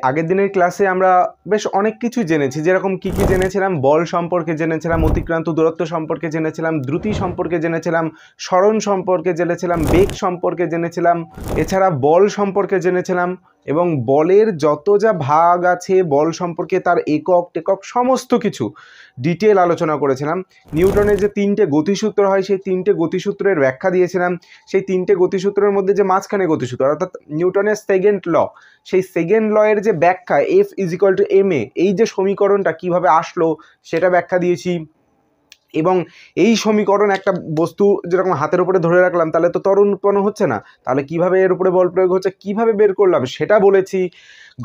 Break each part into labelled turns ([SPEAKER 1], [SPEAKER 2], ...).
[SPEAKER 1] আগের দিনের ক্লাসে আমরা বেশ অনেক কিছু জেনেছি, যেরকম কি কি জেনেছিলাম, বল সম্পর্কে জেনেছিলাম, অতিক্রান্ত দূরত্ব সম্পর্কে জেনেছিলাম, দ্রুতি সম্পর্কে জেনেছিলাম, সরণ সম্পর্কে জেনেছিলাম, বেগ সম্পর্কে জেনেছিলাম, এছাড়া বল সম্পর্কে জেনেছিলাম এবং বলের যত যা ভাগ আছে বল সম্পর্কে তার একক টেকক সমস্ত কিছু ডিটেল আলোচনা করেছিলাম। নিউটনের যে 3টে গতিসূত্র হয় সেই 3টে গতিসূত্রের ব্যাখ্যা দিয়েছিলাম। সেই 3টে গতিসূত্রের মধ্যে যে মাঝখানে গতিসূত্র অর্থাৎ নিউটনের সেকেন্ড ল, সেই সেকেন্ড ল এর যে ব্যাখ্যা F = ma, এই যে সমীকরণটা কিভাবে আসলো সেটা ব্যাখ্যা দিয়েছি। এবং এই সমীকরণ একটা বস্তু যেরকম হাতের উপরে ধরে রাখলাম তাহলে তো ত্বরণ উৎপন্ন হচ্ছে না, তাহলে কিভাবে এর উপরে বল প্রয়োগ হচ্ছে কিভাবে বের করলাম সেটা বলেছি।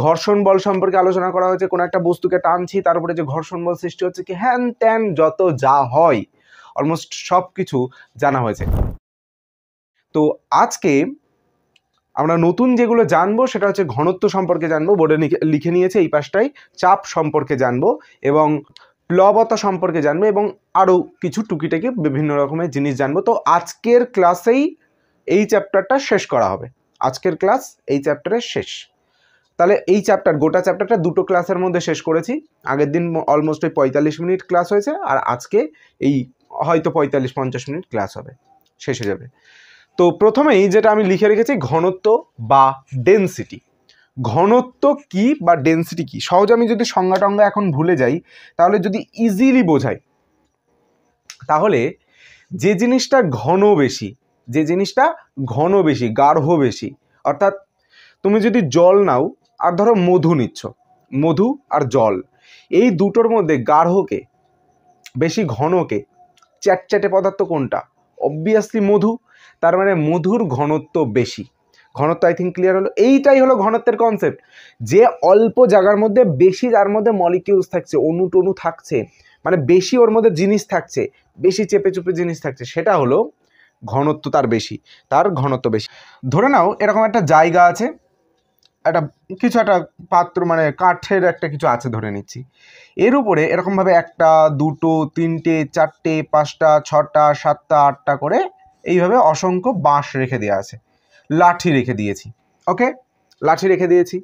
[SPEAKER 1] ঘর্ষণ বল সম্পর্কে আলোচনা করা হয়েছে, কোনো একটা বস্তুকে টানছি তার উপরে যে ঘর্ষণ বল সৃষ্টি হচ্ছে কি হ্যান ত্যান যত যা হয় অলমোস্ট সব কিছু জানা হয়েছে। তো আজকে আমরা নতুন যেগুলো জানবো সেটা হচ্ছে ঘনত্ব সম্পর্কে জানবো, বোর্ডে লিখে নিয়েছে এই পাশটায়, চাপ সম্পর্কে জানবো এবং প্লবতা সম্পর্কে জানবো এবং আরও কিছু টুকিটাকি বিভিন্ন রকমের জিনিস জানবো। তো আজকের ক্লাসেই এই চ্যাপ্টারটা শেষ করা হবে, আজকের ক্লাস এই চ্যাপ্টারের শেষ। তাহলে এই চ্যাপ্টার গোটা চ্যাপ্টারটা দুটো ক্লাসের মধ্যে শেষ করেছি। আগের দিন অলমোস্ট ওই 45 মিনিট ক্লাস হয়েছে আর আজকে এই হয়তো 45-50 মিনিট ক্লাস হবে, শেষ হয়ে যাবে। তো প্রথমেই যেটা আমি লিখে রেখেছি ঘনত্ব বা ডেনসিটি। ঘনত্ব কি বা ডেনসিটি কি, সহজে আমি যদি সংজ্ঞা টঙ্গা এখন ভুলে যাই তাহলে যদি ইজিলি বোঝাই তাহলে যে জিনিসটা ঘন বেশি, যে জিনিসটা ঘন বেশি গাঢ় বেশি, অর্থাৎ তুমি যদি জল নাও আর ধরো মধু নিচ্ছ, মধু আর জল এই দুটোর মধ্যে গাঢ়কে বেশি ঘনকে চ্যাটচ্যাটে পদার্থ কোনটা? অবভিয়াসলি মধু। তার মানে মধুর ঘনত্ব বেশি। ঘনত্ব আই থিঙ্ক ক্লিয়ার হলো। এইটাই হলো ঘনত্বের কনসেপ্ট, যে অল্প জায়গার মধ্যে বেশি যার মধ্যে মলিকিউলস থাকছে, অণু টণু থাকছে, মানে বেশি ওর মধ্যে জিনিস থাকছে, বেশি চেপে চুপে জিনিস থাকছে, সেটা হলো ঘনত্ব তার বেশি, তার ঘনত্ব বেশি। ধরে নাও এরকম একটা জায়গা আছে, একটা কিছু একটা পাত্র মানে কাঠের একটা কিছু আছে ধরে নিচ্ছি, এর উপরে এরকমভাবে 1টা 2টো 3টে 4টে 5টা 6টা 7টা 8টা করে এইভাবে অসংখ্য বাঁশ রেখে দেওয়া আছে, লাঠি রেখে দিয়েছি। ওকে, লাঠি রেখে দিয়েছি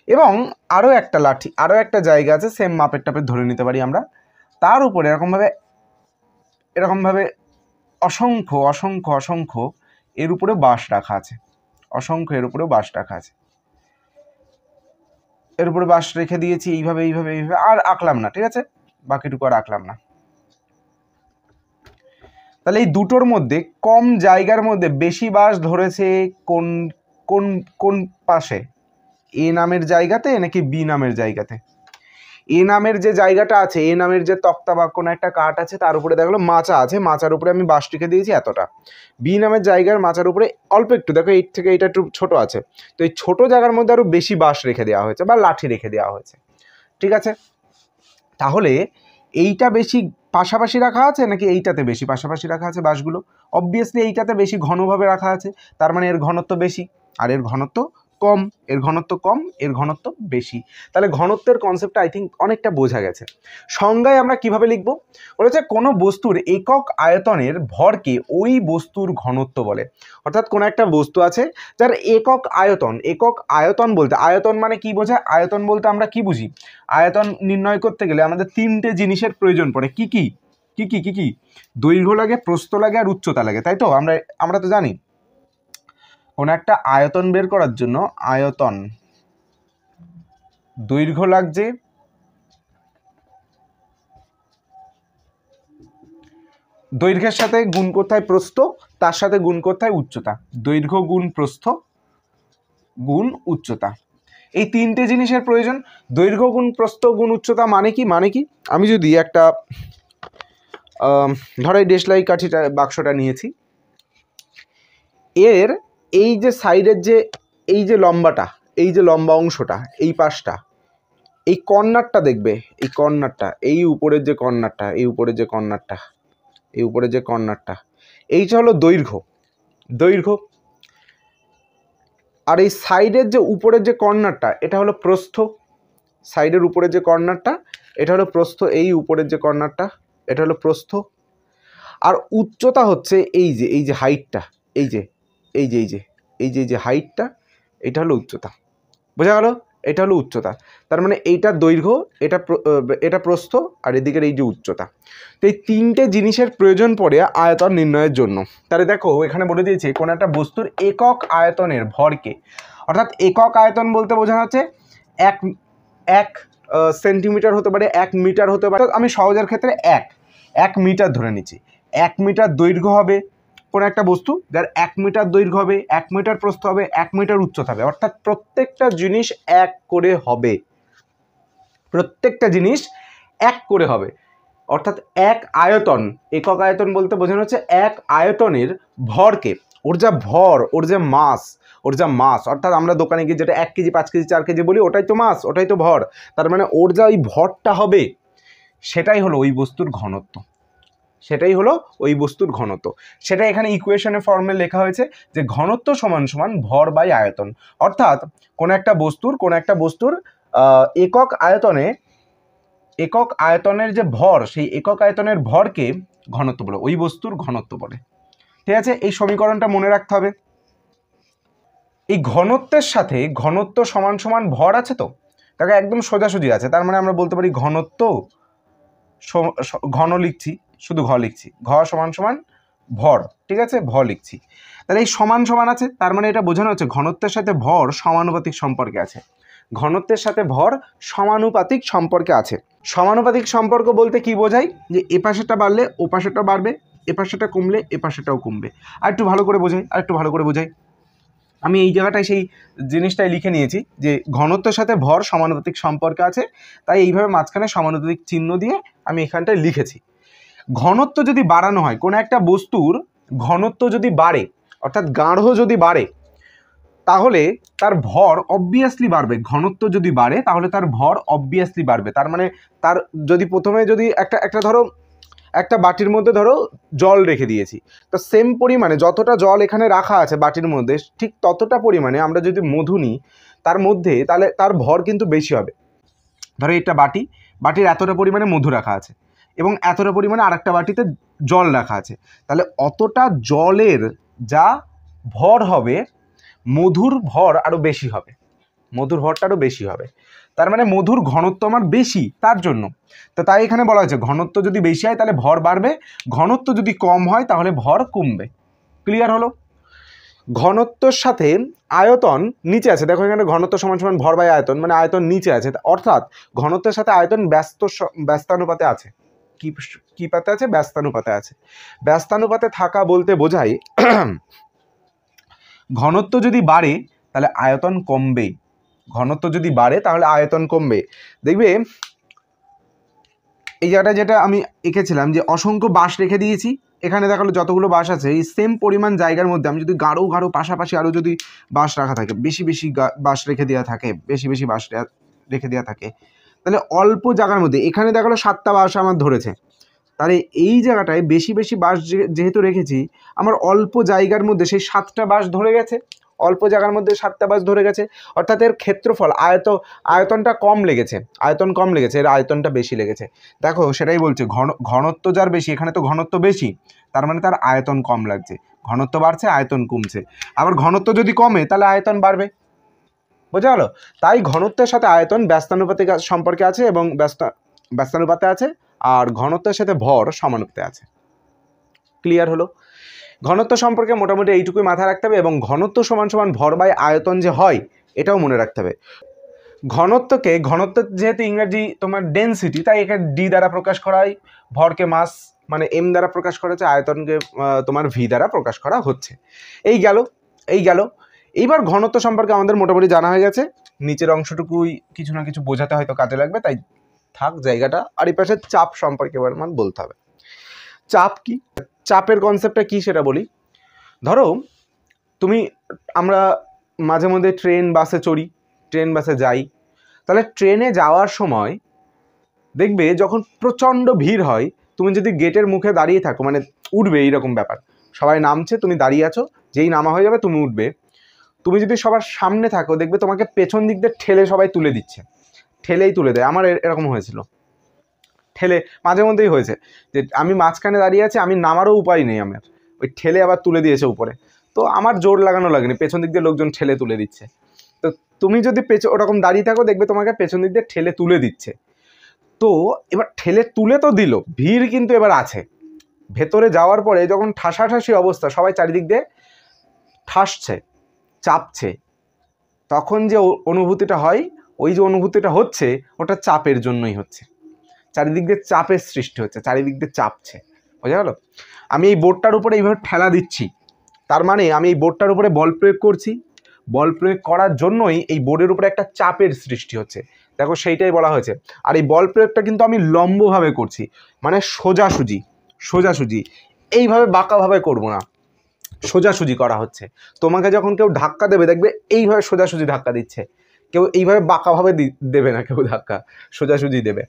[SPEAKER 1] এবং আরও একটা লাঠি, আরও একটা জায়গা আছে সেম মাপের টাপের ধরে নিতে পারি আমরা, তার উপরে এরকমভাবে অসংখ্য অসংখ্য অসংখ্য এর উপরে বাঁশ রাখা আছে, অসংখ্য এর উপরেও বাঁশ রাখা আছে, এর উপরে বাঁশ রেখে দিয়েছি এইভাবে এইভাবে এইভাবে, আর আঁকলাম না, ঠিক আছে, বাকিটুকু আর আঁকলাম না। তাহলে এই দুটোর মধ্যে কম জায়গার মধ্যে বেশি বাঁশ ধরেছে কোন কোন কোন পাশে, এ নামের জায়গাতে নাকি বি নামের জায়গাতে? এ নামের যে জায়গাটা আছে, এ নামের যে তক্তা বা কোনো একটা কাঠ আছে তার উপরে দেখলো মাচা আছে, মাচার উপরে আমি বাঁশ রেখে দিয়েছি এতটা। বি নামের জায়গার মাচার উপরে অল্প একটু, দেখো এই থেকে এটা একটু ছোট আছে, তো এই ছোট জায়গার মধ্যে আরো বেশি বাঁশ রেখে দেওয়া হয়েছে বা লাঠি রেখে দেওয়া হয়েছে, ঠিক আছে। তাহলে এইটা বেশি পাশাপাশি রাখা আছে নাকি এইটাতে বেশি পাশাপাশি রাখা আছে বাঁশগুলো? অবভিয়াসলি এইটাতে বেশি ঘনভাবে রাখা আছে, তার মানে এর ঘনত্ব বেশি, আর এর ঘনত্ব কম, এর ঘনত্ব কম, এর ঘনত্ব বেশি। তাহলে ঘনত্বের কনসেপ্টটা আই থিঙ্ক অনেকটা বোঝা গেছে। সংজ্ঞায় আমরা কিভাবে লিখব? বলেছে কোনো বস্তুর একক আয়তনের ভরকে ওই বস্তুর ঘনত্ব বলে। অর্থাৎ কোনো একটা বস্তু আছে যার একক আয়তন, একক আয়তন বলতে আয়তন মানে কি বোঝায়? আয়তন বলতে আমরা কি বুঝি? আয়তন নির্ণয় করতে গেলে আমাদের 3টে জিনিসের প্রয়োজন পড়ে। কি কি কি কি কি কি দৈর্ঘ্য লাগে, প্রস্থ লাগে আর উচ্চতা লাগে, তাই তো? আমরা তো জানি কোন একটা আয়তন বের করার জন্য আয়তন, দৈর্ঘ্য লাগছে, দৈর্ঘ্যের সাথে গুণ করতে হয় প্রস্থ, তার সাথে গুণ করতে হয় উচ্চতা, দৈর্ঘ্য গুণ প্রস্থ গুণ উচ্চতা, এই 3টে জিনিসের প্রয়োজন। দৈর্ঘ্য গুণ প্রস্থ গুণ উচ্চতা মানে কি? মানে কি আমি যদি একটা ধরো এই দেশলাই কাঠিটা বাক্সটা নিয়েছি, এর এই যে সাইডের যে এই যে লম্বাটা, এই যে লম্বা অংশটা, এই পাশটা, এই কর্নারটা দেখবে, এই কর্নারটা, এই উপরের যে কর্নারটা, এই উপরের যে কর্নারটা, এই উপরের যে কর্নারটা, এইটা হলো দৈর্ঘ্য, দৈর্ঘ্য। আর এই সাইডের যে উপরের যে কর্নারটা এটা হলো প্রস্থ, সাইডের উপরের যে কর্নারটা এটা হলো প্রস্থ, এই উপরের যে কর্নারটা এটা হলো প্রস্থ। আর উচ্চতা হচ্ছে এই যে হাইটটা, এই যে হাইটটা, এটা হলো উচ্চতা। বোঝা গেল? এটা হলো উচ্চতা। তার মানে এইটার দৈর্ঘ্য, এটা প্রস্থ, আর এদিকের এই যে উচ্চতা। তো এই তিনটে জিনিসের প্রয়োজন পড়ে আয়তন নির্ণয়ের জন্য। তাহলে দেখো এখানে বলে দিয়েছে কোনো একটা বস্তুর একক আয়তনের ভরকে, অর্থাৎ একক আয়তন বলতে বোঝানো হচ্ছে এক সেন্টিমিটার হতে পারে, 1 মিটার হতে পারে। আমি সহজের ক্ষেত্রে 1 মিটার ধরে নিচ্ছি। 1 মিটার দৈর্ঘ্য হবে কোনো একটা বস্তু, যার 1 মিটার দৈর্ঘ্য হবে, 1 মিটার প্রস্থ হবে, 1 মিটার উচ্চতা হবে, অর্থাৎ প্রত্যেকটা জিনিস 1 করে হবে, প্রত্যেকটা জিনিস 1 করে হবে। অর্থাৎ এক আয়তন, একক আয়তন বলতে বোঝানো হচ্ছে এক আয়তনের ভরকে, ওর যা ভর, ওর যে মাস, অর্থাৎ আমরা দোকানে গিয়ে যেটা 1 কেজি, 5 কেজি, 4 কেজি বলি, ওটাই তো মাস, ওটাই তো ভর। তার মানে ওর যা ওই ভরটা হবে, সেটাই হলো ওই বস্তুর ঘনত্ব, সেটাই হলো ওই বস্তুর ঘনত্ব। সেটা এখানে ইকুয়েশনের ফর্মে লেখা হয়েছে যে ঘনত্ব সমান সমান ভর বাই আয়তন। অর্থাৎ কোনো একটা বস্তুর একক আয়তনের যে ভর, সেই একক আয়তনের ভরকে ঘনত্ব বলে, ওই বস্তুর ঘনত্ব বলে। ঠিক আছে, এই সমীকরণটা মনে রাখতে হবে। এই ঘনত্বের সাথে ঘনত্ব সমান সমান ভর আছে, তো তাকে একদম সোজাসুজি আছে। তার মানে আমরা বলতে পারি ঘনত্ব ঘন লিখছি, শুধু ঘ লিখছি, ঘ সমান সমান ভর। ঠিক আছে, ভ লিখছি। তাহলে এই সমান সমান আছে, তার মানে এটা বোঝানো হচ্ছে ঘনত্বের সাথে ভর সমানুপাতিক সম্পর্কে আছে। ঘনত্বের সাথে ভর সমানুপাতিক সম্পর্কে আছে। সমানুপাতিক সম্পর্ক বলতে কি বোঝায়, যে এ পাশেটা বাড়লে ও পাশেটা বাড়বে, এ পাশেটা কমলে এ পাশেটাও কমবে। আর একটু ভালো করে বোঝাই, আমি এই জায়গাটায় সেই জিনিসটাই লিখে নিয়েছি যে ঘনত্বের সাথে ভর সমানুপাতিক সম্পর্ক আছে, তাই এইভাবে মাঝখানে সমানুপাতিক চিহ্ন দিয়ে আমি এখানটায় লিখেছি। ঘনত্ব যদি বাড়ানো হয়, কোনো একটা বস্তুর ঘনত্ব যদি বাড়ে, অর্থাৎ গাঢ় যদি বাড়ে, তাহলে তার ভর অবভিয়াসলি বাড়বে। ঘনত্ব যদি বাড়ে তাহলে তার ভর অবভিয়াসলি বাড়বে। তার মানে তার যদি প্রথমে যদি একটা ধরো একটা বাটির মধ্যে ধরো জল রেখে দিয়েছি, তো সেম পরিমাণে যতটা জল এখানে রাখা আছে বাটির মধ্যে, ঠিক ততটা পরিমাণে আমরা যদি মধু নিই তার মধ্যে, তাহলে তার ভর কিন্তু বেশি হবে। ধরো এটা বাটির এতটা পরিমাণে মধু রাখা আছে এবং এতটা পরিমাণে আরেকটা বাটিতে জল রাখা আছে, তাহলে অতটা জলের যা ভর হবে, মধুর ভর আরও বেশি হবে, মধুর ভরটা আরও বেশি হবে। তার মানে মধুর ঘনত্ব আমার বেশি, তার জন্য। তো তাই এখানে বলা হয়েছে ঘনত্ব যদি বেশি হয় তাহলে ভর বাড়বে, ঘনত্ব যদি কম হয় তাহলে ভর কমবে। ক্লিয়ার হলো? ঘনত্বর সাথে আয়তন নিচে আছে, দেখো এখানে ঘনত্ব সমান সমান ভর বাই আয়তন, মানে আয়তন নিচে আছে, অর্থাৎ ঘনত্বের সাথে আয়তন ব্যস্তানুপাতে আছে। কি পাতে আছে? ব্যস্তানুপাতে আছে। ব্যস্তানুপাতে থাকা বলতে বোঝায় ঘনত্ব যদি বাড়ে তাহলে আয়তন কমবে, ঘনত্ব যদি বাড়ে তাহলে আয়তন কমবে। দেখবে এই জায়গাটা যেটা আমি এঁকেছিলাম যে অসংখ্য বাঁশ রেখে দিয়েছি, এখানে দেখালো যতগুলো বাঁশ আছে এই সেম পরিমাণ জায়গার মধ্যে আমি যদি গাঢ় পাশাপাশি আরও যদি বাঁশ রাখা থাকে, বেশি বাঁশ রেখে দেওয়া থাকে, বেশি বাঁশ রেখে দেওয়া থাকে, তাহলে অল্প জায়গার মধ্যে, এখানে দেখালো 7টা বাঁশ আমার ধরেছে, তাহলে এই জায়গাটায় বেশি বাঁশ যেহেতু রেখেছি, আমার অল্প জায়গার মধ্যে সেই 7টা বাঁশ ধরে গেছে, অল্প জায়গার মধ্যে 7টা বাঁশ ধরে গেছে, অর্থাৎ এর ক্ষেত্রফল আয়তনটা কম লেগেছে, এর আয়তনটা বেশি লেগেছে। দেখো সেটাই বলছে, ঘনত্ব যার বেশি, এখানে তো ঘনত্ব বেশি, তার মানে তার আয়তন কম লাগছে, ঘনত্ব বাড়ছে আয়তন কমছে। আবার ঘনত্ব যদি কমে তাহলে আয়তন বাড়বে, বোঝা গেল? তাই ঘনত্বের সাথে আয়তন ব্যস্তানুপাতিক সম্পর্কে আছে এবং ব্যস্তানুপাতে আছে, আর ঘনত্বের সাথে ভর সমানুপাতে আছে। ক্লিয়ার হলো? ঘনত্ব সম্পর্কে মোটামুটি এইটুকুই মাথায় রাখতে হবে, এবং ঘনত্ব সমান সমান ভর বাই আয়তন যে হয় এটাও মনে রাখতে হবে। ঘনত্ব যেহেতু ইংরেজি তোমার ডেন্সিটি, তাই এখানে ডি দ্বারা প্রকাশ করা হয়, ভরকে মাস মানে এম দ্বারা প্রকাশ করা হচ্ছে, আয়তনকে তোমার ভি দ্বারা প্রকাশ করা হচ্ছে। এই গেল। এইবার ঘনত্ব সম্পর্কে আমাদের মোটামুটি জানা হয়ে গেছে, নিচের অংশটুকুই কিছু না কিছু বোঝাতে হয়তো কাজে লাগবে, তাই থাক জায়গাটা। আর এই পাশে চাপ সম্পর্কে এবার আমার বলতে হবে। চাপ কি, চাপের কনসেপ্টটা কি সেটা বলি। ধরো আমরা মাঝে মধ্যে ট্রেন বাসে যাই, তাহলে ট্রেনে যাওয়ার সময় দেখবে যখন প্রচণ্ড ভিড় হয়, তুমি যদি গেটের মুখে দাঁড়িয়ে থাকো, মানে উঠবে এইরকম ব্যাপার, সবাই নামছে, তুমি দাঁড়িয়ে আছো, যেই নামা হয়ে যাবে তুমি উঠবে, তুমি যদি সবার সামনে থাকো দেখবে তোমাকে পেছন দিক দিয়ে ঠেলে সবাই তুলে দিচ্ছে, ঠেলেই তুলে দেয়। আমার এরকম হয়েছিল, ঠেলে মাঝে মধ্যেই হয়েছে যে আমি মাঝখানে দাঁড়িয়ে আছি, আমি নামারও উপায় নেই, আমার ওই ঠেলে আবার তুলে দিয়েছে উপরে, তো আমার জোর লাগানো লাগেনি, পেছন দিক দিয়ে লোকজন ঠেলে তুলে দিচ্ছে। তো তুমি যদি ওরকম দাঁড়িয়ে থাকো দেখবে তোমাকে পেছন দিক দিয়ে ঠেলে তুলে দিচ্ছে। তো এবার ঠেলে তুলে তো দিল, ভিড় কিন্তু এবার আছে। ভেতরে যাওয়ার পরে যখন ঠাসাঠাসি অবস্থা, সবাই চারিদিক দিয়ে ঠাসছে, চাপছে, তখন যে অনুভূতিটা হয়, ওই যে অনুভূতিটা হচ্ছে ওটা চাপের জন্যই হচ্ছে। চারিদিক দিয়ে চাপের সৃষ্টি হচ্ছে, চারিদিক দিয়ে চাপছে, বোঝা গেল? আমি এই বোর্ডটার উপরে এইভাবে ঠেলা দিচ্ছি, তার মানে আমি এই বোর্ডটার উপরে বল প্রয়োগ করছি। বল প্রয়োগ করার জন্যই এই বোর্ডের উপরে একটা চাপের সৃষ্টি হচ্ছে, দেখো সেইটাই বলা হয়েছে। আর এই বল প্রয়োগটা কিন্তু আমি লম্বভাবে করছি, মানে সোজাসুজি সোজাসুজি, এইভাবে বাঁকাভাবে করবো না, সোজাসুজি করা হচ্ছে। তোমাকে যখন কেউ ধাক্কা দেবে দেখবে এইভাবে সোজাসুজি ধাক্কা দিচ্ছে, কেউ এইভাবে বাঁকাভাবে দেবে না, কেউ ধাক্কা সোজাসুজি দেবে।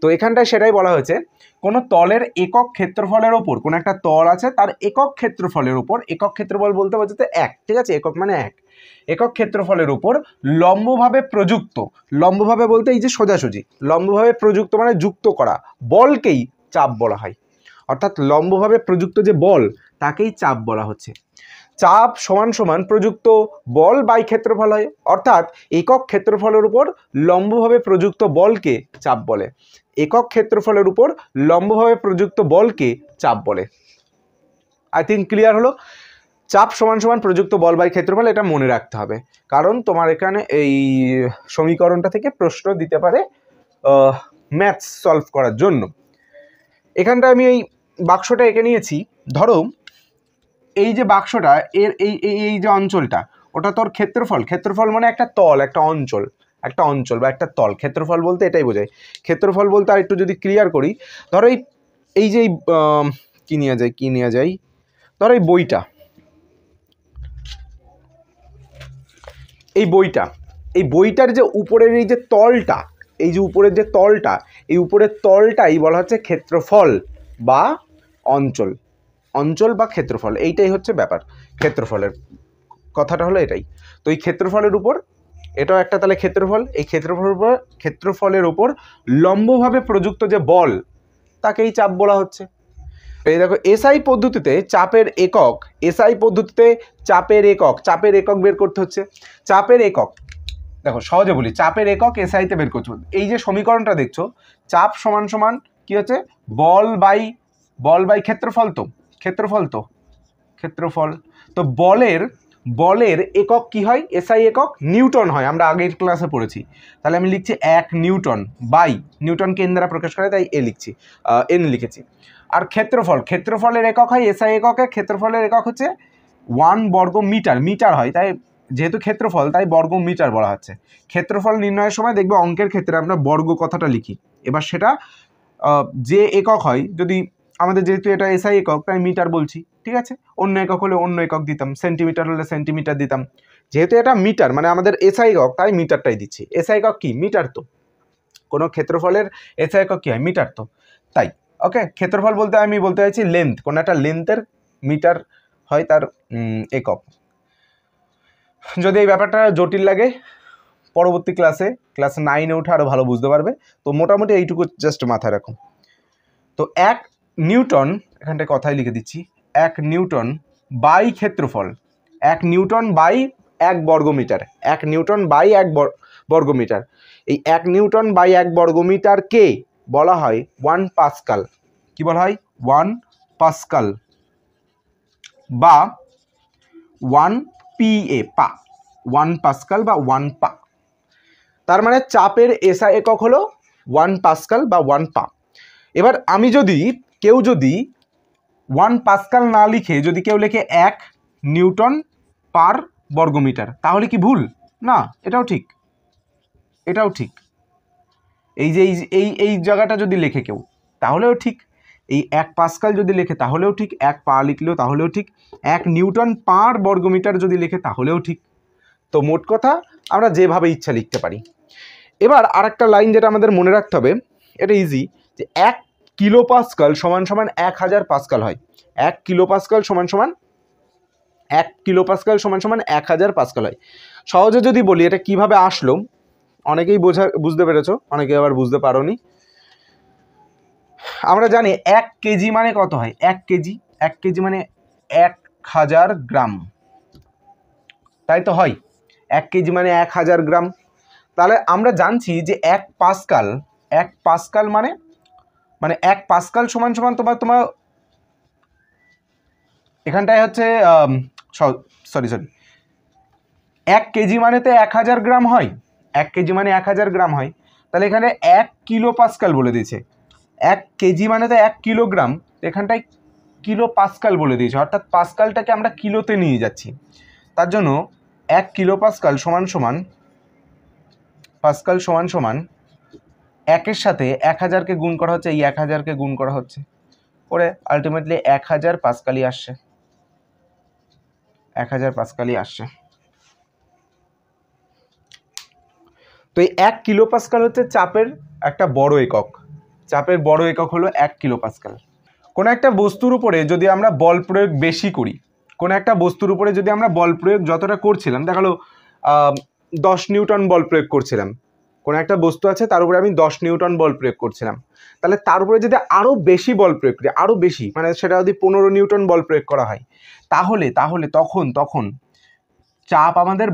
[SPEAKER 1] তো এখানটায় সেটাই বলা হয়েছে, কোনো তলের একক ক্ষেত্রফলের ওপর, কোনো একটা তল আছে তার একক ক্ষেত্রফলের ওপর, একক ক্ষেত্রফল বলতে বোঝাতে এক, ঠিক আছে, একক মানে এক, একক ক্ষেত্রফলের উপর লম্বভাবে প্রযুক্ত, লম্বভাবে বলতে এই যে সোজাসুজি, লম্বভাবে প্রযুক্ত মানে যুক্ত করা বলকেই চাপ বলা হয়। অর্থাৎ লম্বভাবে প্রযুক্ত যে বল তাকেই চাপ বলা হচ্ছে। চাপ সমান সমান প্রযুক্ত বল বাই ক্ষেত্রফল হয়, অর্থাৎ একক ক্ষেত্রফলের উপর লম্বভাবে প্রযুক্ত বলকে চাপ বলে। একক ক্ষেত্রফলের উপর লম্বভাবে প্রযুক্ত বলকে চাপ বলে। আই থিঙ্ক ক্লিয়ার হলো। চাপ সমান সমান প্রযুক্ত বল বাই ক্ষেত্রফল, এটা মনে রাখতে হবে, কারণ তোমার এখানে এই সমীকরণটা থেকে প্রশ্ন দিতে পারে ম্যাথস সলভ করার জন্য। এখানটা আমি এই বাক্সটা এঁকে নিয়েছি। ধরো এই যে বাক্সটা, এর এই এই যে অঞ্চলটা, ওটা তোর ক্ষেত্রফল। ক্ষেত্রফল মানে একটা তল, একটা অঞ্চল, একটা অঞ্চল বা একটা তল। ক্ষেত্রফল বলতে এটাই বোঝায়। ক্ষেত্রফল বলতে আর একটু যদি ক্লিয়ার করি, ধরো এই যে কি নেওয়া যায়, ধরো এই বইটা, এই বইটার যে উপরের এই যে তলটা, এই যে উপরের যে তলটা, এই উপরের তলটাই বলা হচ্ছে ক্ষেত্রফল বা অঞ্চল। অঞ্চল বা ক্ষেত্রফল, এইটাই হচ্ছে ব্যাপার। ক্ষেত্রফলের কথাটা হলো এটাই। তো এই ক্ষেত্রফলের উপর, এটাও একটা তাহলে ক্ষেত্রফল, এই ক্ষেত্রফলের উপর লম্বভাবে প্রযুক্ত যে বল তাকেই চাপ বলা হচ্ছে। এই দেখো এসআই পদ্ধতিতে চাপের একক, এসআই পদ্ধতিতে চাপের একক বের করতে হচ্ছে। চাপের একক দেখো সহজে বলি, চাপের একক এসআইতে বের করতে হচ্ছে। এই যে সমীকরণটা দেখছো, চাপ সমান সমান কি হচ্ছে, বল বাই ক্ষেত্রফল, তো ক্ষেত্রফল। তো বলের একক কি হয়, এসআই একক নিউটন হয়, আমরা আগের ক্লাসে পড়েছি। তাহলে আমি লিখছি 1 নিউটন বাই, নিউটনকে এন দ্বারা প্রকাশ করে তাই এন লিখেছি। আর ক্ষেত্রফলের একক হয় এসআই এককে, ক্ষেত্রফলের একক হচ্ছে 1 বর্গ মিটার হয়, তাই যেহেতু ক্ষেত্রফল তাই বর্গ মিটার বলা হচ্ছে। ক্ষেত্রফল নির্ণয়ের সময় দেখবে অঙ্কের ক্ষেত্রে আমরা বর্গ কথাটা লিখি। এবার সেটা যে একক হয়, যদি আমাদের যেহেতু এটা এসআই একক তাই মিটার বলছি, ঠিক আছে, অন্য একক হলে অন্য একক দিতাম, সেন্টিমিটার হলে সেন্টিমিটার দিতাম। যেহেতু এটা মিটার মানে আমাদের এসআই একক, তাই মিটারটাই দিচ্ছি। এসআই একক কি, মিটার। তো কোনো ক্ষেত্রফলের এসআই একক কি হয়, মিটার। তো তাই ওকে, ক্ষেত্রফল বলতে আমি বলতে চাইছি লেন্থ, কোনো একটা লেন্থের মিটার হয় তার একক। যদি এই ব্যাপারটা জটিল লাগে, পরবর্তী ক্লাস 9-এ উঠে আরও ভালো বুঝতে পারবে। তো মোটামুটি এইটুকু জাস্ট মাথায় রাখুন। তো 1 নিউটন, এখানটায় কথাই লিখে দিচ্ছি, 1 নিউটন বাই ক্ষেত্রফল, 1 নিউটন বাই 1 বর্গমিটার, 1 নিউটন বাই 1 বর্গমিটার। এই 1 নিউটন বাই 1 বর্গমিটারকে বলা হয় 1 পাস্কাল। কি বলা হয়, 1 পাস্কাল বা 1 PA, 1 পাস্কাল বা 1 পা। তার মানে চাপের এসআই একক হলো 1 পাস্কাল বা 1 পা। এবার আমি কেউ যদি 1 পাস্কাল না লিখে যদি কেউ লেখে 1 নিউটন পার বর্গমিটার, তাহলে কি ভুল? না, এটাও ঠিক। এই যে এই জায়গাটা যদি লেখে কেউ তাহলেও ঠিক, এই 1 পাস্কাল যদি লেখে তাহলেও ঠিক, 1 পা লিখলেও তাহলেও ঠিক, 1 নিউটন পার বর্গমিটার যদি লেখে তাহলেও ঠিক। তো মোট কথা আমরা যেভাবে ইচ্ছা লিখতে পারি। এবার আরেকটা লাইন যেটা আমাদের মনে রাখতে হবে, এটা ইজি, যে 1 কিলো পাস্কাল সমান সমান 1000 পাস্কাল হয়। 1 কিলো পাস্কাল সমান সমান 1000 পাস্কাল হয়। সহজে যদি বলি এটা কিভাবে আসলো, অনেকেই বুঝতে পেরেছো, অনেকে আবার বুঝতে পারোনি। আমরা জানি 1 কেজি মানে কত হয়, 1 কেজি মানে 1000 গ্রাম, তাই তো হয়। 1 কেজি মানে 1000 গ্রাম। তাহলে আমরা জানছি যে 1 পাস্কাল মানে 1 পাস্কাল সমান সমান তোমার এখানটায় হচ্ছে সরি 1 কেজি মানে তো 1000 গ্রাম হয়, 1 কেজি মানে 1000 গ্রাম হয়। তাহলে এখানে 1 কিলো পাস্কাল বলে দিয়েছে, 1 কেজি মানে তো 1 কিলোগ্রাম, এখানটায় কিলো পাস্কাল বলে দিয়েছে, অর্থাৎ পাস্কালটাকে আমরা কিলোতে নিয়ে যাচ্ছি। তার জন্য 1 কিলো পাস্কাল সমান সমান 1-এর সাথে 1000কে গুণ করা হচ্ছে, এই 1000কে গুণ করা হচ্ছে করে আলটিমেটলি 1000 পাস্কালই আসছে, 1000 পাস্কালই আসছে। তো এই 1 কিলো পাস্কাল হচ্ছে চাপের একটা বড় একক, চাপের বড় একক হলো 1 কিলো পাস্কাল। কোনো একটা বস্তুর উপরে যদি আমরা বল প্রয়োগ বেশি করি, কোনো একটা বস্তুর উপরে যদি আমরা বল প্রয়োগ যতটা করছিলাম, দেখালো 10 নিউটন বল প্রয়োগ করছিলাম, কোনো একটা বস্তু আছে তার উপরে আমি 10 নিউটন বল প্রয়োগ করছিলাম, তাহলে তার উপরে যদি আরও বেশি বল প্রয়োগ করি, আরও বেশি মানে সেটা যদি 15 নিউটন বল প্রয়োগ করা হয়, তাহলে তখন চাপ আমাদের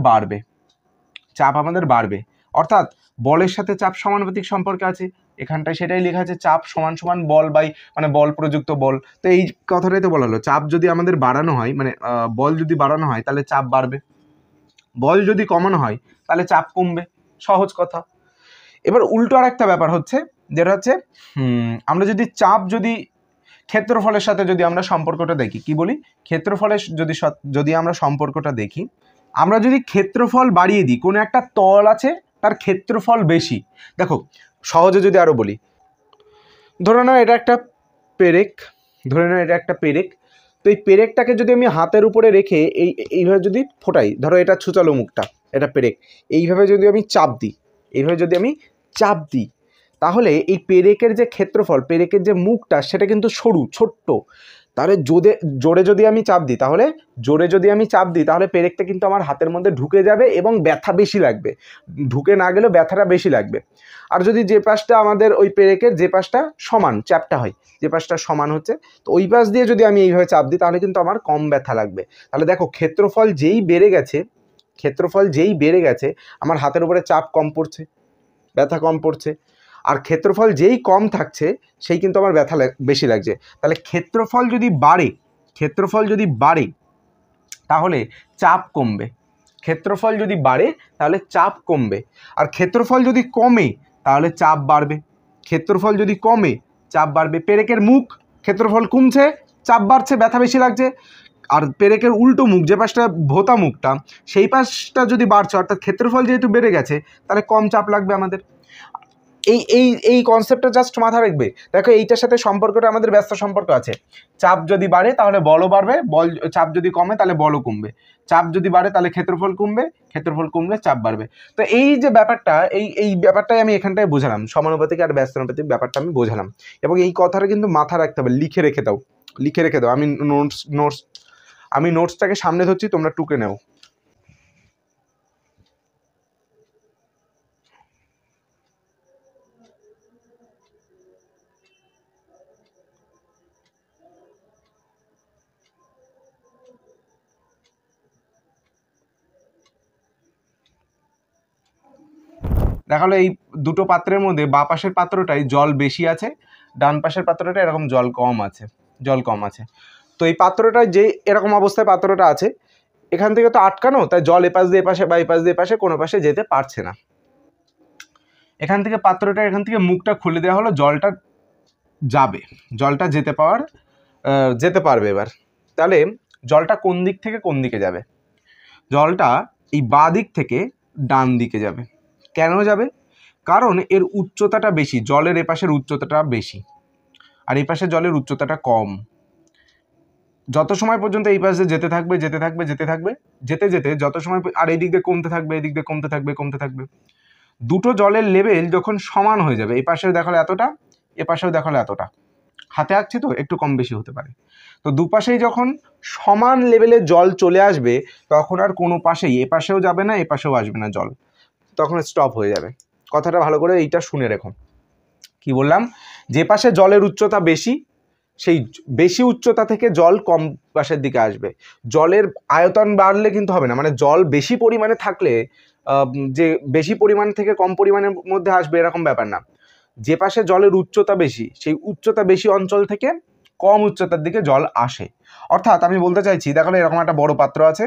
[SPEAKER 1] বাড়বে, অর্থাৎ বলের সাথে চাপ সমানুপাতিক সম্পর্কে আছে, এখানটায় সেটাই লেখা আছে, চাপ সমান সমান বল বাই বল প্রযুক্ত বল। তো এই কথাটাই তো বলা হলো, চাপ যদি আমাদের বাড়ানো হয় বল যদি বাড়ানো হয় তাহলে চাপ বাড়বে, বল যদি কমানো হয় তাহলে চাপ কমবে, সহজ কথা। এবার উল্টো আর একটা ব্যাপার হচ্ছে, যেটা হচ্ছে আমরা যদি ক্ষেত্রফলের সাথে যদি আমরা সম্পর্কটা দেখি, কি বলি, ক্ষেত্রফলের যদি আমরা সম্পর্কটা দেখি, আমরা যদি ক্ষেত্রফল বাড়িয়ে দিই, কোনো একটা তল আছে তার ক্ষেত্রফল বেশি, দেখো সহজে যদি আরো বলি, ধরে নাও এটা একটা পেরেক, তো এই পেরেকটাকে যদি আমি হাতের উপরে রেখে এইভাবে যদি ফোটাই, ধরো এটা ছুচালো মুখটা, এটা পেরেক, এইভাবে যদি আমি চাপ দিই, তাহলে এই পেরেকের যে ক্ষেত্রফল, পেরেকের যে মুখটা সেটা কিন্তু সরু ছোট্ট, তাহলে জোরে যদি আমি চাপ দিই তাহলে পেরেকটা কিন্তু আমার হাতের মধ্যে ঢুকে যাবে এবং ব্যথা বেশি লাগবে, ঢুকে না গেলেও ব্যথাটা বেশি লাগবে। আর যদি যে পাশটা আমাদের ওই পেরেকের যে পাশটা সমান চ্যাপটা হয়, যে পাশটা সমান হচ্ছে, তো ওই পাশ দিয়ে যদি আমি এইভাবে চাপ দিই তাহলে কিন্তু আমার কম ব্যথা লাগবে। তাহলে দেখো ক্ষেত্রফল যেই বেড়ে গেছে আমার হাতের উপরে চাপ কম পড়ছে, ব্যথা কম পড়ছে, আর ক্ষেত্রফল যেই কম থাকছে সেই কিন্তু আমার ব্যথা বেশি লাগছে। তাহলে ক্ষেত্রফল যদি বাড়ে তাহলে চাপ কমবে, আর ক্ষেত্রফল যদি কমে তাহলে চাপ বাড়বে, পেরেকের মুখ ক্ষেত্রফল কমছে, চাপ বাড়ছে, ব্যথা বেশি লাগছে, আর পেরেকের উল্টো মুখ যে পাশটা ভোতা মুখটা সেই পাশটা যদি বাড়ছে, অর্থাৎ ক্ষেত্রফল যেহেতু বেড়ে গেছে তাহলে কম চাপ লাগবে আমাদের। এই কনসেপ্টটা জাস্ট মাথা রাখবে। দেখো এইটার সাথে সম্পর্কটা আমাদের ব্যস্ত সম্পর্ক আছে, চাপ যদি বাড়ে তাহলে বলও বাড়বে, চাপ যদি কমে তাহলে বলও কমবে, চাপ যদি বাড়ে তাহলে ক্ষেত্রফল কমলে চাপ বাড়বে। তো এই যে ব্যাপারটা, এই ব্যাপারটাই আমি এখানটায় বোঝালাম, সমানুপাতিক আর ব্যস্তানুপাতিক ব্যাপারটা আমি বোঝালাম, এবং এই কথাটা কিন্তু মাথা রাখতে হবে, লিখে রেখে দাও। আমি নোটসটাকে সামনে ধরছি, তোমরা টুকে নাও। দেখালো এই দুটো পাত্রের মধ্যে বাঁ পাশের পাত্রটায় জল বেশি আছে, ডান পাশের পাত্রটা এরকম জল কম আছে। তো এই পাত্রটায় যে এরকম অবস্থায় পাত্রটা আছে, এখান থেকে তো আটকানো, তাই জল এপাশ দিয়ে এপাশে বা এপাশ দিয়ে এপাশে কোনো পাশে যেতে পারছে না। এখান থেকে মুখটা খুলে দেওয়া হলো, জলটা যেতে পারবে এবার। তাহলে জলটা কোন দিক থেকে কোন দিকে যাবে? জলটা এই বাঁ দিক থেকে ডান দিকে যাবে। কেন যাবে? কারণ এর উচ্চতাটা বেশি, জলের এপাশের উচ্চতাটা বেশি আর এই পাশে জলের উচ্চতাটা কম। যত সময় পর্যন্ত এই পাশে যেতে থাকবে যেতে যত সময়, আর এই দিক দিয়ে কমতে থাকবে, দুটো জলের লেভেল যখন সমান হয়ে যাবে, এই পাশেও দেখালো এতটা, এ পাশেও দেখালো এতটা, হাতে আঁকছি তো একটু কম বেশি হতে পারে, তো দুপাশেই যখন সমান লেভেলে জল চলে আসবে তখন আর কোনো পাশেই এ পাশেও যাবে না, এ পাশেও আসবে না জল, তখন স্টপ হয়ে যাবে। কথাটা ভালো করে এইটা শুনে রেখো, কি বললাম, যে পাশে জলের উচ্চতা বেশি সেই বেশি উচ্চতা থেকে জল কম পাশের দিকে আসবে। জলের আয়তন বাড়লে কিন্তু হবে না, মানে জল বেশি পরিমাণে থাকলে যে বেশি পরিমাণ থেকে কম পরিমাণের মধ্যে আসবে এরকম ব্যাপার না। যে পাশে জলের উচ্চতা বেশি সেই উচ্চতা বেশি অঞ্চল থেকে কম উচ্চতার দিকে জল আসে। অর্থাৎ আমি বলতে চাইছি, দেখো এরকম একটা বড় পাত্র আছে,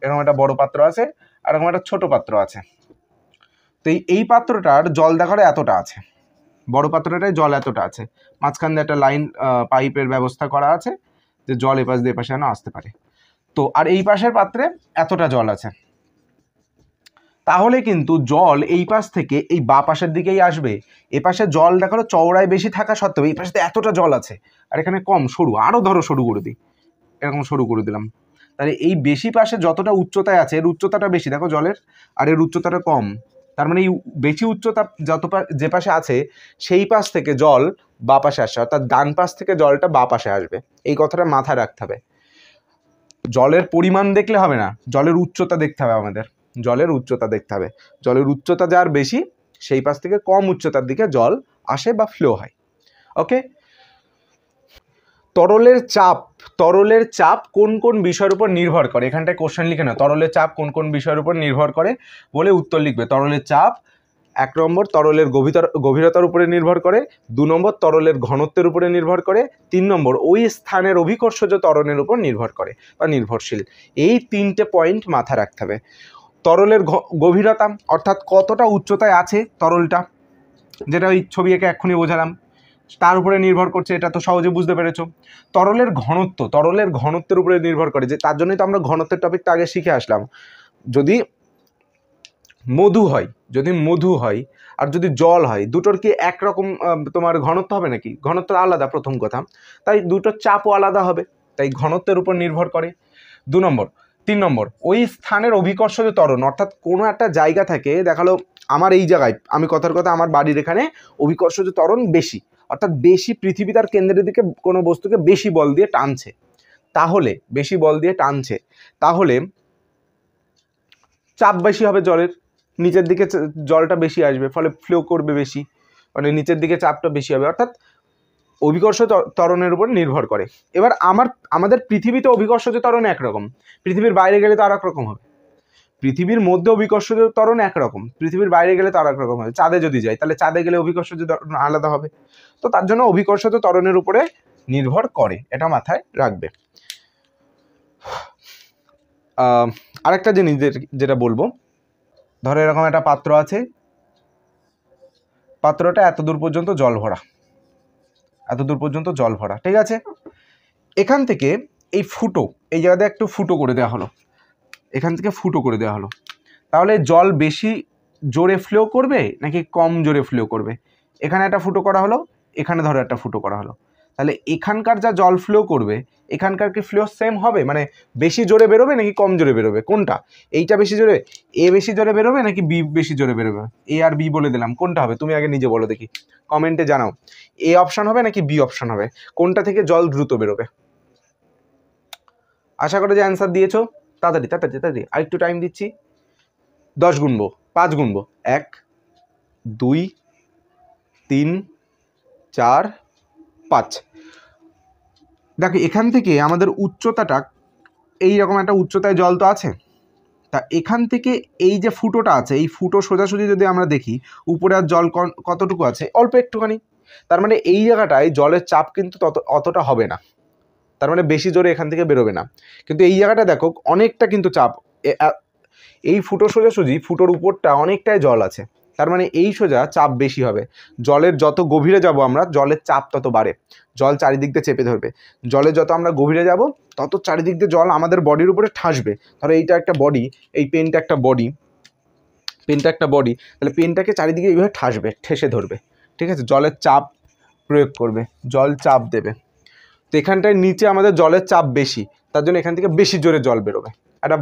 [SPEAKER 1] এরকম একটা বড় পাত্র আছে, আর এরকম একটা ছোট পাত্র আছে। তো এই পাত্রটার জল দেখো এতটা আছে, বড় পাত্রটায় জল এতটা আছে, মাঝখান দিয়ে একটা লাইন পাইপের ব্যবস্থা করা আছে যে জল এপাশ দিয়ে এপাশে যেন আসতে পারে। তো আর এই পাশের পাত্রে এতটা জল আছে, তাহলে কিন্তু জল এই পাশ থেকে এই বা পাশের দিকেই আসবে। এ পাশে জল দেখো চওড়ায় বেশি থাকা সত্ত্বেও এই পাশে এতটা জল আছে, আর এখানে কম সরু, আরও ধরো সরু করে দিই, এরকম সরু করে দিলাম। তাহলে এই বেশি পাশে যতটা উচ্চতায় আছে এর উচ্চতাটা বেশি দেখো জলের, আর এর উচ্চতাটা কম। তার মানে এই বেশি উচ্চতা যে পাশে আছে সেই পাশ থেকে জল বা পাশে আসছে, অর্থাৎ ডান পাশ থেকে জলটা বা পাশে আসবে। এই কথাটা মাথায় রাখতে হবে। জলের পরিমাণ দেখলে হবে না, জলের উচ্চতা দেখতে হবে আমাদের, জলের উচ্চতা দেখতে হবে। জলের উচ্চতা যার বেশি সেই পাশ থেকে কম উচ্চতার দিকে জল আসে বা ফ্লো হয়। ওকে, তরলের চাপ কোন কোন বিষয়ের উপর নির্ভর করে, এখানটায় কোশ্চেন লিখে না, তরলের চাপ কোন কোন বিষয়ের উপর নির্ভর করে বলে উত্তর লিখবে। তরলের চাপ 1 নম্বর তরলের গভীরতার উপরে নির্ভর করে, 2 নম্বর তরলের ঘনত্বের উপরে নির্ভর করে, 3 নম্বর ওই স্থানের অভিকর্ষজ ত্বরণের উপর নির্ভর করে বা নির্ভরশীল। এই 3টে পয়েন্ট মাথায় রাখতে হবে। তরলের গভীরতা অর্থাৎ কতটা উচ্চতায় আছে তরলটা, যেটা ওই ছবি এঁকে এক্ষুনি বোঝালাম, তার উপরে নির্ভর করছে, এটা তো সহজে বুঝতে পেরেছো। তরলের ঘনত্বের উপরে নির্ভর করে, যে তার জন্যই তো আমরা ঘনত্বের টপিকটা আগে শিখে আসলাম। যদি মধু হয় আর যদি জল হয়, দুটোর কি একরকম তোমার ঘনত্ব হবে নাকি? ঘনত্ব আলাদা প্রথম কথা, তাই দুটোর চাপও আলাদা হবে, তাই ঘনত্বের উপর নির্ভর করে। 2 নম্বর। 3 নম্বর ওই স্থানের অভিকর্ষজ ত্বরণ, অর্থাৎ কোনো একটা জায়গা থেকে দেখালো আমার এই জায়গায়, আমি কথার কথা আমার বাড়ির এখানে অভিকর্ষজ ত্বরণ বেশি, অর্থাৎ বেশি পৃথিবী তার কেন্দ্রের দিকে কোনো বস্তুকে বেশি বল দিয়ে টানছে, তাহলে চাপ বেশি হবে জলের, নিচের দিকে জলটা বেশি আসবে, ফলে ফ্লো করবে বেশি, মানে নিচের দিকে চাপটা বেশি হবে, অর্থাৎ অভিকর্ষ ত্বরণের উপর নির্ভর করে। এবার আমাদের পৃথিবীতে অভিকর্ষজ ত্বরণ একরকম, পৃথিবীর বাইরে গেলে তো আর এক রকম হবে। পৃথিবীর মধ্যে অভিকর্ষজ ত্বরণ একরকম, পৃথিবীর বাইরে গেলে তো আর এক রকম হবে। চাঁদে যদি যাই তাহলে চাঁদে গেলে অভিকর্ষজ ত্বরণ আলাদা হবে। তো তার জন্য অভিকর্ষজ ত্বরণের উপরে নির্ভর করে, এটা মাথায় রাখবে। আরেকটা জিনিস যেটা বলবো, ধরো এরকম একটা পাত্র আছে, পাত্রটা এতদূর পর্যন্ত জল ভরা, ঠিক আছে। এখান থেকে এই জায়গাতে একটু ফুটো করে দেওয়া হলো, তাহলে জল বেশি জোরে ফ্লো করবে নাকি কম জোরে ফ্লো করবে? এখানে একটা ফুটো করা হলো, এখানে ধরো একটা ফুটো করা হলো, তাহলে এখানকার যা জল ফ্লো করবে এখানকার কি ফ্লো সেম হবে? মানে বেশি জোরে বেরোবে নাকি কম জোরে বেরোবে? কোনটা? এইটা বেশি জোরে, এ বেশি জোরে বেরোবে নাকি বি বেশি জোরে বেরোবে? এ আর বি বলে দিলাম, কোনটা হবে? তুমি আগে নিজে বলো দেখি, কমেন্টে জানাও। এ অপশন হবে নাকি বি অপশন হবে? কোনটা থেকে জল দ্রুত বেরোবে? আশা করে যে অ্যান্সার দিয়েছো, তাড়াতাড়ি আর একটু টাইম দিচ্ছি। 10 গুনবো, 5 গুনবো, 1 2 3 4 5। দেখো এখান থেকে আমাদের উচ্চতাটা, এইরকম একটা উচ্চতায় জল তো আছে, তা এখান থেকে এই যে ফুটোটা আছে, এই ফুটো সোজাসুজি যদি আমরা দেখি উপরে আর জল কতটুকু আছে, অল্প একটুখানি, তার মানে এই জায়গাটায় জলের চাপ কিন্তু অতটা হবে না, তার মানে বেশি জোরে এখান থেকে বেরোবে না। কিন্তু এই জায়গাটা দেখো অনেকটা কিন্তু চাপ, এই ফুটো সোজাসুজি ফুটোর উপরটা অনেকটাই জল আছে, তার মানে এই সোজা চাপ বেশি হবে। জলের যত গভীরে যাব আমরা, জলের চাপ তত বাড়ে, জল চারিদিক দিয়ে চেপে ধরবে। জলে যত আমরা গভীরে যাব তত চারিদিক দিয়ে জল আমাদের বডির উপরে ঠাসবে। ধরো এইটা একটা বডি, এই পেনটা একটা বডি, তাহলে পেনটাকে চারিদিকে এইভাবে ঠেসে ধরবে, ঠিক আছে। জলের চাপ প্রয়োগ করবে, জল চাপ দেবে। তো এখানটায় নিচে আমাদের জলের চাপ বেশি, তার জন্য এখান থেকে বেশি জোরে জল বেরোবে। একটা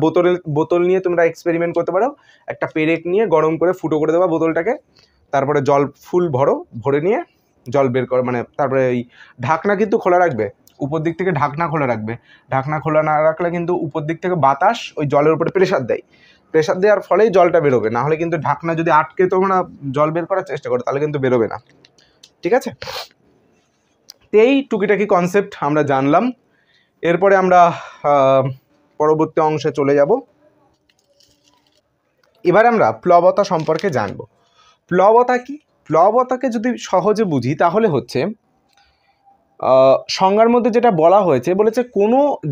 [SPEAKER 1] বোতল নিয়ে তোমরা এক্সপেরিমেন্ট করতে পারো, একটা পেরেক নিয়ে গরম করে ফুটো করে দেবা বোতলটাকে, তারপরে জল ফুল ভরে নিয়ে জল বের করো, মানে তারপরে এই ঢাকনা কিন্তু খোলা রাখবে, উপর দিক থেকে ঢাকনা খোলা রাখবে। ঢাকনা খোলা না রাখলে কিন্তু উপর দিক থেকে বাতাস ওই জলের উপরে প্রেশার দেওয়ার ফলেই জলটা বেরোবে, না হলে কিন্তু ঢাকনা যদি আটকে তোমরা জল বের করার চেষ্টা করো তাহলে কিন্তু বেরোবে না, ঠিক আছে। এই টুকিটাকি কনসেপ্ট আমরা জানলাম। এরপরে আমরা পরবর্তী অংশে চলে যাব। এবার আমরা প্লবতা সম্পর্কে জানব। প্লবতা কি? প্লবতাকে যদি সহজে বুঝি তাহলে হচ্ছে সংজ্ঞার মধ্যে যেটা বলা হয়েছে, বলেছে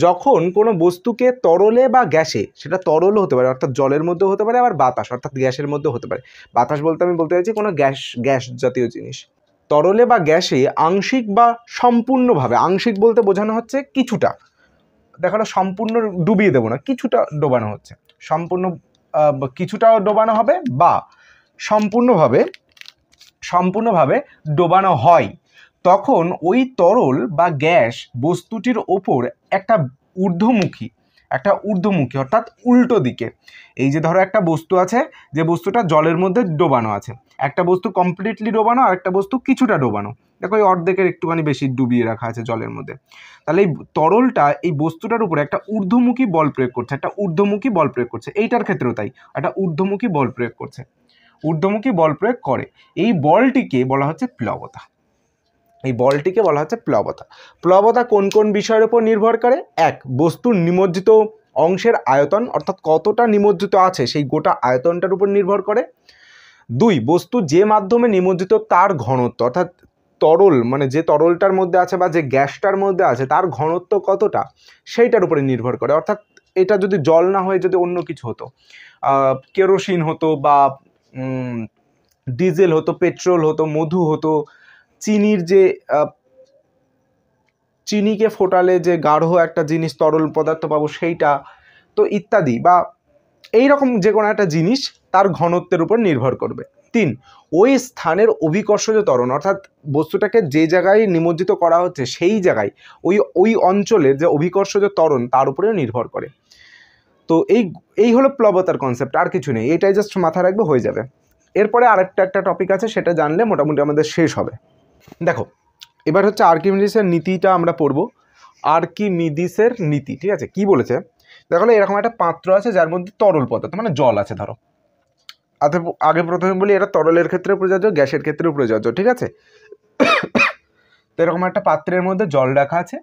[SPEAKER 1] যখন কোনো বস্তুকে তরলে বা গ্যাসে, সেটা তরলও হতে পারে অর্থাৎ জলের মধ্যেও হতে পারে, আবার বাতাস অর্থাৎ গ্যাসের মধ্যেও হতে পারে। বাতাস বলতে আমি বলতে চাইছি কোনো গ্যাস জাতীয় জিনিস। তরলে বা গ্যাসে আংশিক বা সম্পূর্ণভাবে, আংশিক বলতে বোঝানো হচ্ছে কিছুটা, দেখানো সম্পূর্ণ ডুবিয়ে দেবো না, কিছুটা ডোবানো হচ্ছে, সম্পূর্ণ কিছুটাও ডোবানো হবে বা সম্পূর্ণভাবে ডোবানো হয়, তখন ওই তরল বা গ্যাস বস্তুটির ওপর একটা ঊর্ধ্বমুখী অর্থাৎ উল্টো দিকে, এই যে ধরো একটা বস্তু আছে, যে বস্তুটা জলের মধ্যে ডোবানো আছে, একটা বস্তু কমপ্লিটলি ডোবানো আর একটা বস্তু কিছুটা ডোবানো, দেখো এই অর্ধেকের একটুখানি বেশি ডুবিয়ে রাখা আছে জলের মধ্যে। তাহলে এই তরলটা এই বস্তুটার উপরে একটা ঊর্ধ্বমুখী বল প্রয়োগ করছে, এইটার ক্ষেত্রেও তাই, একটা ঊর্ধ্বমুখী বল প্রয়োগ করে। এই বলটিকে বলা হচ্ছে প্লবতা। প্লবতা কোন কোন বিষয়ের উপর নির্ভর করে? এক, বস্তুর নিমজ্জিত অংশের আয়তন, অর্থাৎ কতটা নিমজ্জিত আছে সেই গোটা আয়তনটার উপর নির্ভর করে। দুই, বস্তু যে মাধ্যমে নিমজ্জিত তার ঘনত্ব, অর্থাৎ তরল মানে যে তরলটার মধ্যে আছে বা যে গ্যাসটার মধ্যে আছে তার ঘনত্ব কতটা, সেইটার উপরে নির্ভর করে। অর্থাৎ এটা যদি জল না হয়ে যদি অন্য কিছু হতো, কেরোসিন হতো বা ডিজেল হতো, পেট্রোল হতো, মধু হতো, চিনিকে ফোটালে যে গাঢ় একটা জিনিস তরল পদার্থ পাবো সেইটা, তো ইত্যাদি, বা এইরকম যে কোনো একটা জিনিস তার ঘনত্বের উপর নির্ভর করবে। তিন, ওই স্থানের অভিকর্ষজ ত্বরণ, অর্থাৎ বস্তুটাকে যে জায়গায় নিমজ্জিত করা হচ্ছে সেই জায়গায় ওই অঞ্চলের যে অভিকর্ষজ ত্বরণ তার উপরেও নির্ভর করে। তো এই হলো প্লবতার কনসেপ্ট, আর কিছু নেই, এটাই জাস্ট মাথায় রাখবে, হয়ে যাবে। এরপরে আরেকটা টপিক আছে, সেটা জানলে মোটামুটি আমাদের শেষ হবে। দেখো, এবার হচ্ছে আর্কিমিডিসের নীতিটা আমরা পড়বো। আর্কিমিডিসের নীতি, ঠিক আছে, কি বলেছে দেখো, এরকম একটা পাত্র আছে যার মধ্যে তরল পদার্থ মানে জল আছে, ধরো আগে প্রথমে বলি এটা তরলের ক্ষেত্রে প্রযোজ্য, গ্যাসের ক্ষেত্রেও প্রযোজ্য, ঠিক আছে। তো এরকম একটা পাত্রের মধ্যে জল রাখা আছে,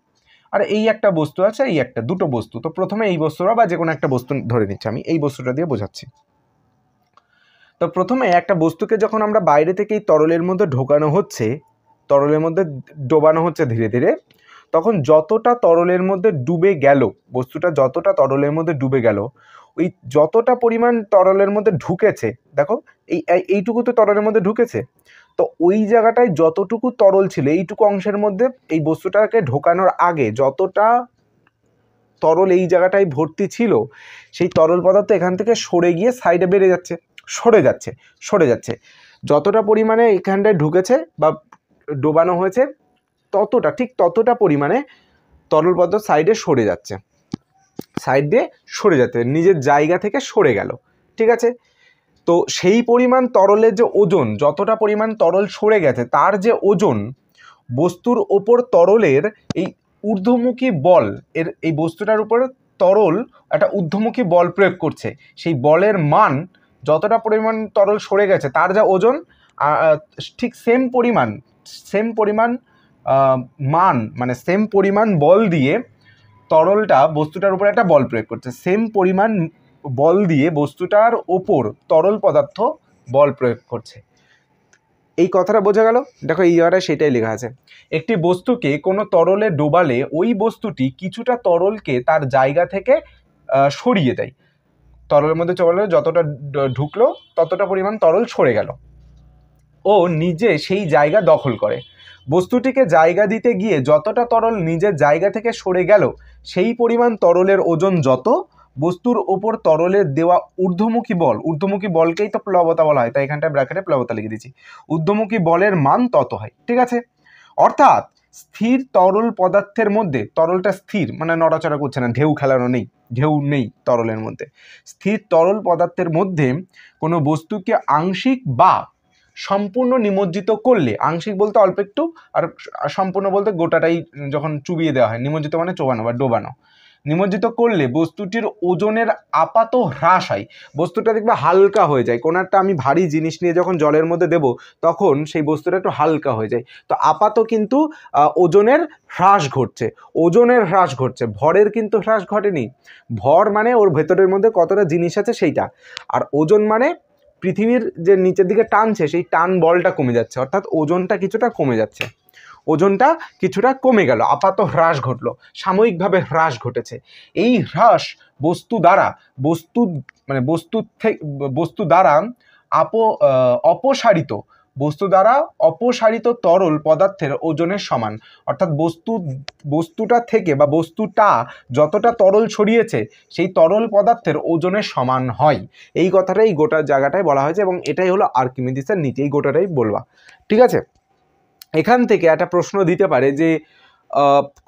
[SPEAKER 1] আর এই একটা বস্তু আছে, দুটো বস্তু। তো প্রথমে এই বস্তুটা বা যে কোনো একটা বস্তু ধরে নিচ্ছি, আমি এই বস্তুটা দিয়ে বোঝাচ্ছি। তো প্রথমে একটা বস্তুকে যখন আমরা বাইরে থেকে এই তরলের মধ্যে ঢোকানো হচ্ছে, তরলের মধ্যে ডোবানো হচ্ছে ধীরে ধীরে, তখন যতটা তরলের মধ্যে ডুবে গেল, বস্তুটা যতটা তরলের মধ্যে ডুবে গেল, ওই যতটা পরিমাণ তরলের মধ্যে ঢুকেছে, দেখো এইটুকু তো তরলের মধ্যে ঢুকেছে, তো ওই জায়গাটায় যতটুকু তরল ছিল এইটুকু অংশের মধ্যে এই বস্তুটাকে ঢোকানোর আগে যতটা তরল এই জায়গাটায় ভর্তি ছিল, সেই তরল পদার্থ এখান থেকে সরে গিয়ে সাইডে বেড়ে যাচ্ছে, সরে যাচ্ছে, যতটা পরিমাণে এখানটায় ঢুকেছে বা ডোবানো হয়েছে ততটা পরিমাণে তরল পদার্থ সাইড দিয়ে সরে যাচ্ছে, নিজের জায়গা থেকে সরে গেল, ঠিক আছে। তো সেই পরিমাণ তরলের যে ওজন, যতটা পরিমাণ তরল সরে গেছে তার যে ওজন, বস্তুর ওপর তরলের এই ঊর্ধ্বমুখী বল, এই বস্তুটার উপর তরল একটা ঊর্ধ্বমুখী বল প্রয়োগ করছে, সেই বলের মান যতটা পরিমাণ তরল সরে গেছে তার যা ওজন, ঠিক সেম পরিমাণ মান মানে সেম পরিমাণ বল দিয়ে তরলটা বস্তুটার উপর একটা বল প্রয়োগ করছে, সেম পরিমাণ বল দিয়ে বস্তুটার ওপর তরল পদার্থ বল প্রয়োগ করছে। এই কথাটা বোঝা গেল? দেখো এই জায়গাটায় সেটাই লেখা আছে, একটি বস্তুকে কোনো তরলে ডোবালে ওই বস্তুটি কিছুটা তরলকে তার জায়গা থেকে সরিয়ে দেয়, তরলের মধ্যে চলে যতটা ঢুকলো ততটা পরিমাণ তরল সরে গেল, ও নিজে সেই জায়গা দখল করে। বস্তুটিকে জায়গা দিতে গিয়ে যতটা তরল নিজের জায়গা থেকে সরে গেল, সেই পরিমাণ তরলের ওজন যত, বস্তুর ওপর তরলের দেওয়া ঊর্ধ্বমুখী বলকেই তো প্লবতা বলা হয়, তাই এখানটায় ব্র্যাকেটে প্লবতা লিখে দিচ্ছি, ঊর্ধ্বমুখী বলের মান তত হয়, ঠিক আছে। অর্থাৎ স্থির তরল পদার্থের মধ্যে, তরলটা স্থির মানে নড়াচড়া করছে না, ঢেউ নেই তরলের মধ্যে, স্থির তরল পদার্থের মধ্যে কোনো বস্তুকে আংশিক বা সম্পূর্ণ নিমজ্জিত করলে, আংশিক বলতে অল্প একটু আর সম্পূর্ণ বলতে গোটাটাই যখন চুবিয়ে দেওয়া হয়, নিমজ্জিত মানে চোবানো বা ডোবানো, নিমজ্জিত করলে বস্তুটির ওজনের আপাত হ্রাস হয়, বস্তুটা দেখবে হালকা হয়ে যায়। কোনো একটা আমি ভারী জিনিস নিয়ে যখন জলের মধ্যে দেব তখন সেই বস্তুটা একটু হালকা হয়ে যায়। তো আপাত কিন্তু ওজনের হ্রাস ঘটছে, ওজনের হ্রাস ঘটছে, ভরের কিন্তু হ্রাস ঘটেনি। ভর মানে ওর ভেতরের মধ্যে কতটা জিনিস আছে সেইটা, আর ওজন মানে পৃথিবীর যে নিচের দিকে টানছে সেই টান বলটা কমে যাচ্ছে, অর্থাৎ ওজনটা কিছুটা কমে যাচ্ছে, ওজনটা কিছুটা কমে গেল, আপাত হ্রাস ঘটলো, সাময়িকভাবে হ্রাস ঘটেছে। এই হ্রাস বস্তু দ্বারা বস্তু দ্বারা অপসারিত বস্তু দ্বারা অপসারিত তরল পদার্থের ওজনের সমান। অর্থাৎ বস্তুটা থেকে বা বস্তুটা যতটা তরল ছড়িয়েছে সেই তরল পদার্থের ওজনের সমান হয়। এই কথাটাই গোটা জায়গাটায় বলা হয়েছে এবং এটাই হলো আর্কিমিডিসের নীতি, এই গোটাটাই বলবা। ঠিক আছে, এখান থেকে একটা প্রশ্ন দিতে পারে যে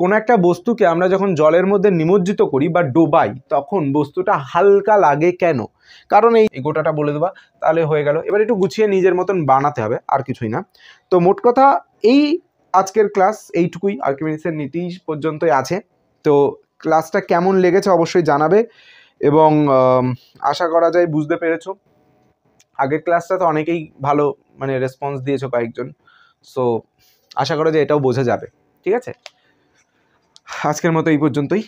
[SPEAKER 1] কোনো একটা বস্তুকে আমরা যখন জলের মধ্যে নিমজ্জিত করি বা ডোবাই তখন বস্তুটা হালকা লাগে কেন? কারণ এই গোটাটা বলে দেবা, তাহলে হয়ে গেল। এবার একটু গুছিয়ে নিজের মতন বানাতে হবে, আর কিছুই না। তো মোট কথা এই আজকের ক্লাস এইটুকুই, আর্কিমিডিসের নীতি পর্যন্তই আছে। তো ক্লাসটা কেমন লেগেছে অবশ্যই জানাবে এবং আশা করা যায় বুঝতে পেরেছো। আগের ক্লাসটা তো অনেকেই ভালো মানে রেসপন্স দিয়েছো কয়েকজন, সো আশা করা যায় এটাও বোঝা যাবে। ঠিক আছে, আজকের মতো এই পর্যন্তই।